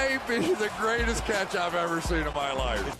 may be the greatest catch I've ever seen in my life.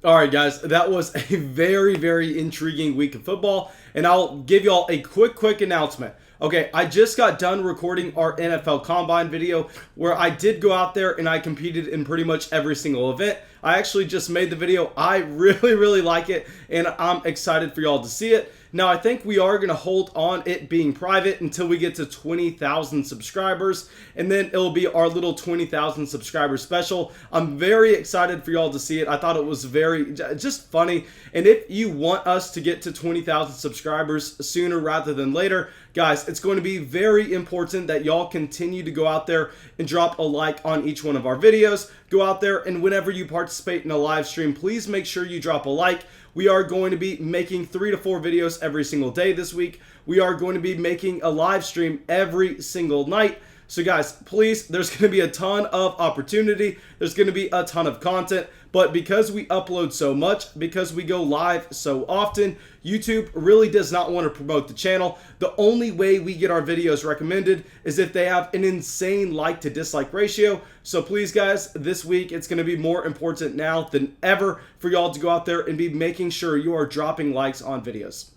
All right, guys, that was a very, very intriguing week of football, and I'll give y'all a quick announcement. Okay, I just got done recording our NFL Combine video where I did go out there and I competed in pretty much every single event. I actually just made the video. I really like it, and I'm excited for y'all to see it. Now, I think we are going to hold on it being private until we get to 20,000 subscribers, and then it'll be our little 20,000 subscriber special. I'm very excited for y'all to see it. I thought it was very just funny, and if you want us to get to 20,000 subscribers sooner rather than later, guys, it's going to be very important that y'all continue to go out there and drop a like on each one of our videos. Go out there, and whenever you participate in a live stream, please make sure you drop a like. We are going to be making 3 to 4 videos every single day this week. We are going to be making a live stream every single night. So guys, please, there's going to be a ton of opportunity. There's going to be a ton of content. But because we upload so much, because we go live so often, YouTube really does not want to promote the channel. The only way we get our videos recommended is if they have an insane like to dislike ratio. So please, guys, this week it's going to be more important now than ever for y'all to go out there and be making sure you are dropping likes on videos.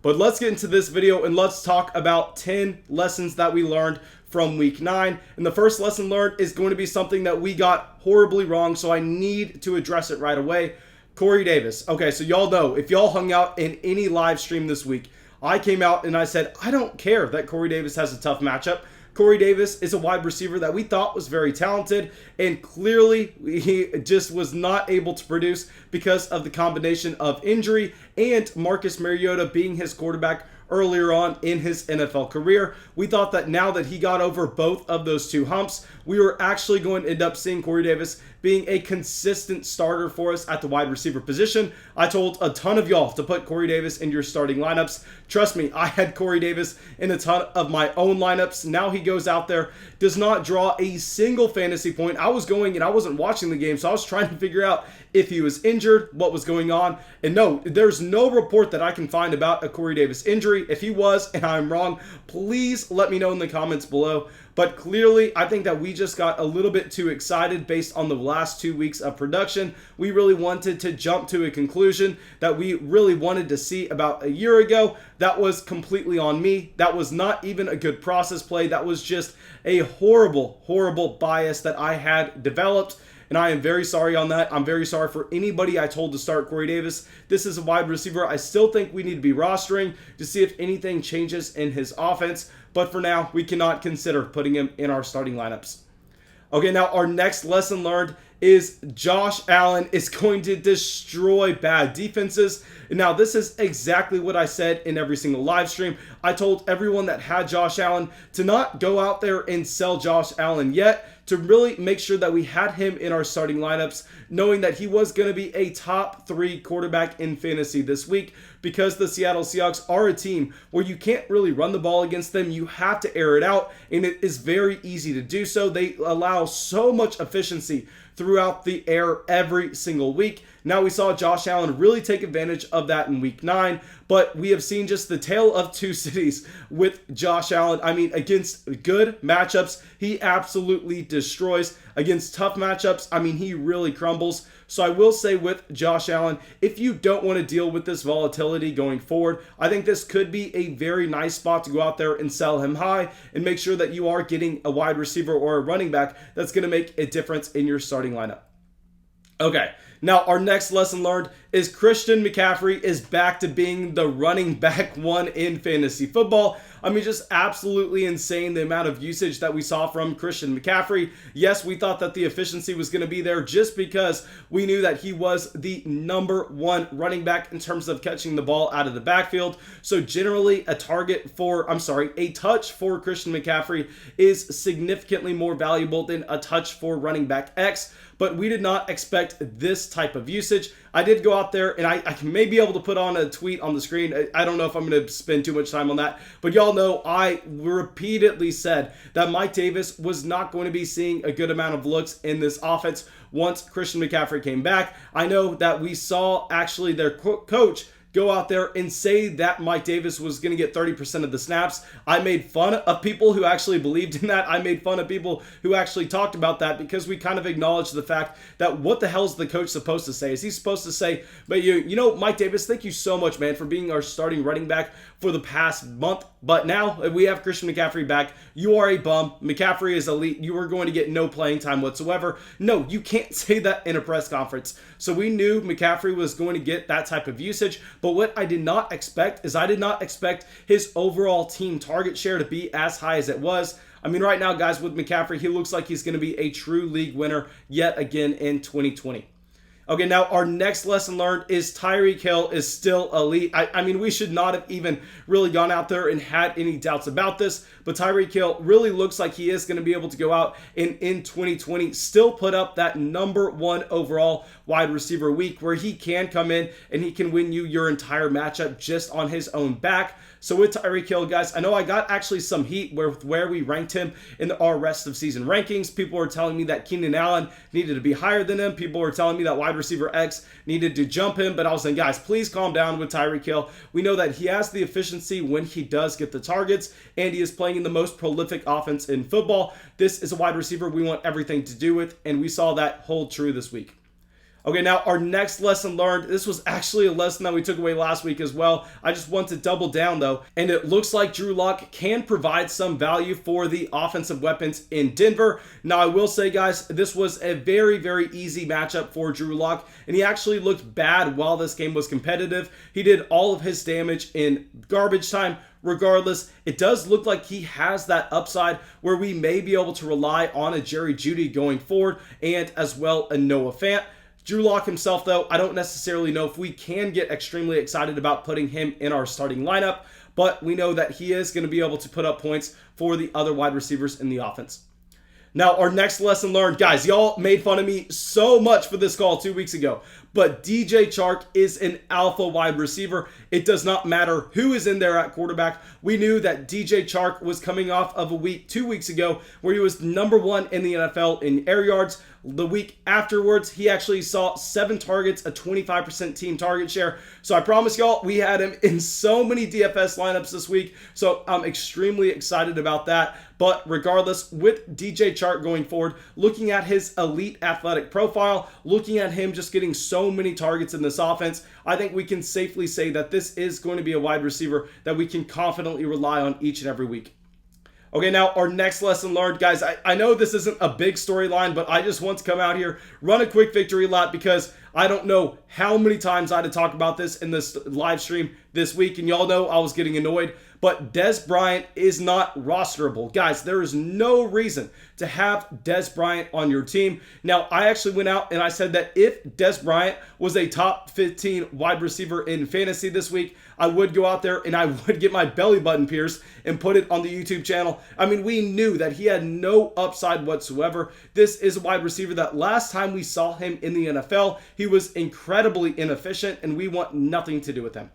But let's get into this video and let's talk about 10 lessons that we learned from week 9. And the first lesson learned is going to be something that we got horribly wrong, so I need to address it right away. Corey Davis. Okay, so y'all know, if y'all hung out in any live stream this week, I came out and I said, I don't care that Corey Davis has a tough matchup. Corey Davis is a wide receiver that we thought was very talented, and clearly he just was not able to produce because of the combination of injury and Marcus Mariota being his quarterback earlier on in his NFL career. We thought that now that he got over both of those two humps, we were actually going to end up seeing Corey Davis being a consistent starter for us at the wide receiver position. I told a ton of y'all to put Corey Davis in your starting lineups. Trust me, I had Corey Davis in a ton of my own lineups. Now he goes out there, does not draw a single fantasy point. I was going and I wasn't watching the game, so I was trying to figure out if he was injured, what was going on. And no, there's no report that I can find about a Corey Davis injury. If he was and I'm wrong, please let me know in the comments below. But clearly, I think that we just got a little bit too excited based on the last 2 weeks of production. We really wanted to jump to a conclusion that we really wanted to see about a year ago. That was completely on me. That was not even a good process play. That was just a horrible bias that I had developed. And I am very sorry on that. I'm very sorry for anybody I told to start Corey Davis. This is a wide receiver I still think we need to be rostering to see if anything changes in his offense. But for now, we cannot consider putting him in our starting lineups. Okay, now our next lesson learned is Josh Allen is going to destroy bad defenses. Now, this is exactly what I said in every single live stream. I told everyone that had Josh Allen to not go out there and sell Josh Allen yet, to really make sure that we had him in our starting lineups, knowing that he was going to be a top 3 quarterback in fantasy this week, because the Seattle Seahawks are a team where you can't really run the ball against them. You have to air it out, and it is very easy to do so. They allow so much efficiency throughout the air every single week. Now we saw Josh Allen really take advantage of that in week 9, but we have seen just the tale of two cities with Josh Allen. I mean, against good matchups, he absolutely destroys. Against tough matchups, I mean, he really crumbles. So I will say with Josh Allen, if you don't want to deal with this volatility going forward, I think this could be a very nice spot to go out there and sell him high and make sure that you are getting a wide receiver or a running back that's going to make a difference in your starting lineup. Okay, now our next lesson learned is Christian McCaffrey is back to being the running back 1 in fantasy football. I mean, just absolutely insane the amount of usage that we saw from Christian McCaffrey. Yes, we thought that the efficiency was going to be there just because we knew that he was the number 1 running back in terms of catching the ball out of the backfield. So generally a touch for Christian McCaffrey is significantly more valuable than a touch for running back X. But we did not expect this type of usage. I did go out there, and I may be able to put on a tweet on the screen. I don't know if I'm going to spend too much time on that. But y'all know I repeatedly said that Mike Davis was not going to be seeing a good amount of looks in this offense once Christian McCaffrey came back. I know that we saw actually their coach go out there and say that Mike Davis was going to get 30% of the snaps. I made fun of people who actually believed in that. I made fun of people who actually talked about that because we kind of acknowledged the fact that what the hell is the coach supposed to say? Is he supposed to say, but you know, Mike Davis, thank you so much, man, for being our starting running back for the past month. But now we have Christian McCaffrey back. You are a bum. McCaffrey is elite. You are going to get no playing time whatsoever. No, you can't say that in a press conference. So we knew McCaffrey was going to get that type of usage. But what I did not expect is I did not expect his overall team target share to be as high as it was. I mean, right now, guys, with McCaffrey, he looks like he's going to be a true league winner yet again in 2020. Okay, now our next lesson learned is Tyreek Hill is still elite. I mean, we should not have even really gone out there and had any doubts about this, but Tyreek Hill really looks like he is going to be able to go out and in 2020 still put up that #1 overall wide receiver week where he can come in and he can win you your entire matchup just on his own back. So with Tyreek Hill, guys, I know I got actually some heat where we ranked him in our rest of season rankings. People were telling me that Kenyan Allen needed to be higher than him. People were telling me that wide receiver X needed to jump him. But I was saying, guys, please calm down with Tyreek Hill. We know that he has the efficiency when he does get the targets, and he is playing in the most prolific offense in football. This is a wide receiver we want everything to do with, and we saw that hold true this week. Okay, now our next lesson learned, this was actually a lesson that we took away last week as well. I just want to double down though, and it looks like Drew Lock can provide some value for the offensive weapons in Denver. Now I will say, guys, this was a very, very easy matchup for Drew Lock, and he actually looked bad while this game was competitive. He did all of his damage in garbage time. Regardless, it does look like he has that upside where we may be able to rely on a Jerry Jeudy going forward, and as well a Noah Fant. Drew Lock himself, though, I don't necessarily know if we can get extremely excited about putting him in our starting lineup, but we know that he is going to be able to put up points for the other wide receivers in the offense. Now, our next lesson learned, guys, y'all made fun of me so much for this call 2 weeks ago, but DJ Chark is an alpha wide receiver. It does not matter who is in there at quarterback. We knew that DJ Chark was coming off of a week 2 weeks ago where he was #1 in the NFL in air yards. The week afterwards, he actually saw 7 targets, a 25% team target share. So I promise y'all, we had him in so many DFS lineups this week. So I'm extremely excited about that. But regardless, with DJ Chark going forward, looking at his elite athletic profile, looking at him just getting so many targets in this offense, I think we can safely say that this is going to be a wide receiver that we can confidently rely on each and every week. Okay, now our next lesson learned, guys, I know this isn't a big storyline, but I just want to come out here, run a quick victory lap because I don't know how many times I had to talk about this in this live stream this week, and y'all know I was getting annoyed, but Dez Bryant is not rosterable. Guys, there is no reason to have Dez Bryant on your team. Now, I actually went out and I said that if Dez Bryant was a top 15 wide receiver in fantasy this week, I would go out there and I would get my belly button pierced and put it on the YouTube channel. I mean, we knew that he had no upside whatsoever. This is a wide receiver that last time we saw him in the NFL, he was incredibly inefficient, and we want nothing to do with him.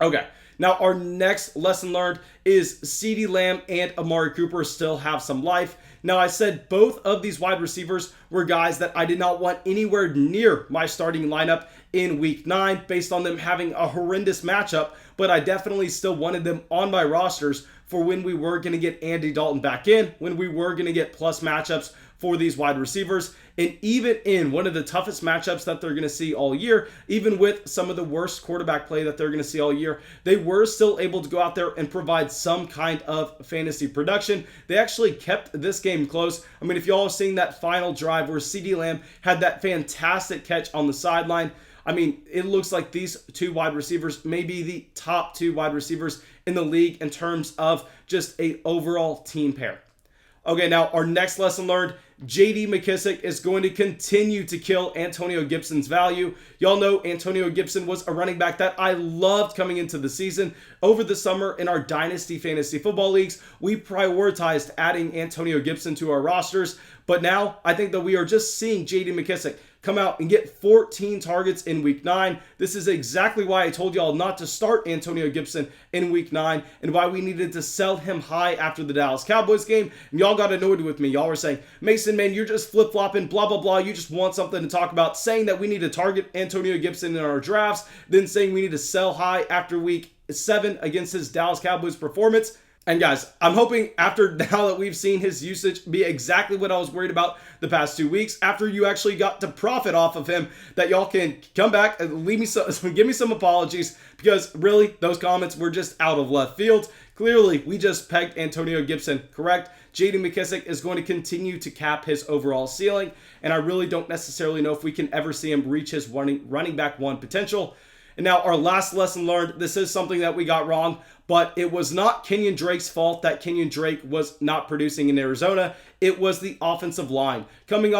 Okay, now our next lesson learned is CeeDee Lamb and Amari Cooper still have some life. Now, I said both of these wide receivers were guys that I did not want anywhere near my starting lineup in week 9 based on them having a horrendous matchup, but I definitely still wanted them on my rosters for when we were going to get Andy Dalton back in, when we were going to get plus matchups for these wide receivers. And even in one of the toughest matchups that they're going to see all year, even with some of the worst quarterback play that they're going to see all year, they were still able to go out there and provide some kind of fantasy production. They actually kept this game close. I mean, if y'all have seen that final drive where CeeDee Lamb had that fantastic catch on the sideline, I mean, it looks like these 2 wide receivers may be the top 2 wide receivers in the league in terms of just a overall team pair. Okay, now our next lesson learned, J.D. McKissic is going to continue to kill Antonio Gibson's value. Y'all know Antonio Gibson was a running back that I loved coming into the season. Over the summer in our Dynasty Fantasy Football Leagues, we prioritized adding Antonio Gibson to our rosters. But now I think that we are just seeing J.D. McKissic come out and get 14 targets in week 9. This is exactly why I told y'all not to start Antonio Gibson in week 9 and why we needed to sell him high after the Dallas Cowboys game. And y'all got annoyed with me. Y'all were saying, Mason, man, you're just flip-flopping, blah, blah, blah. You just want something to talk about, saying that we need to target Antonio Gibson in our drafts, then saying we need to sell high after week 7 against his Dallas Cowboys performance. And guys, I'm hoping after now that we've seen his usage be exactly what I was worried about the past 2 weeks, after you actually got to profit off of him, that y'all can come back and leave me some, give me some apologies, because really those comments were just out of left field. Clearly, we just pegged Antonio Gibson correct. J.D. McKissic is going to continue to cap his overall ceiling, and I really don't necessarily know if we can ever see him reach his running back 1 potential. And now our last lesson learned, this is something that we got wrong, but it was not Kenyan Drake's fault that Kenyan Drake was not producing in Arizona. It was the offensive line. Coming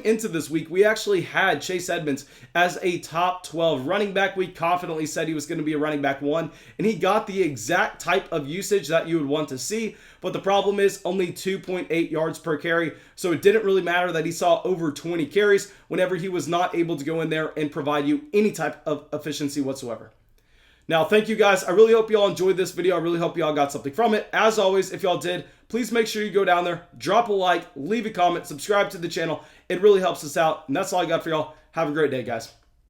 into this week, we actually had Chase Edmonds as a top 12 running back. We confidently said he was going to be a running back 1, and he got the exact type of usage that you would want to see. But the problem is only 2.8 yards per carry, so it didn't really matter that he saw over 20 carries whenever he was not able to go in there and provide you any type of efficiency whatsoever. Now, thank you guys. I really hope y'all enjoyed this video. I really hope y'all got something from it. As always, if y'all did, please make sure you go down there, drop a like, leave a comment, subscribe to the channel. It really helps us out. And that's all I got for y'all. Have a great day, guys.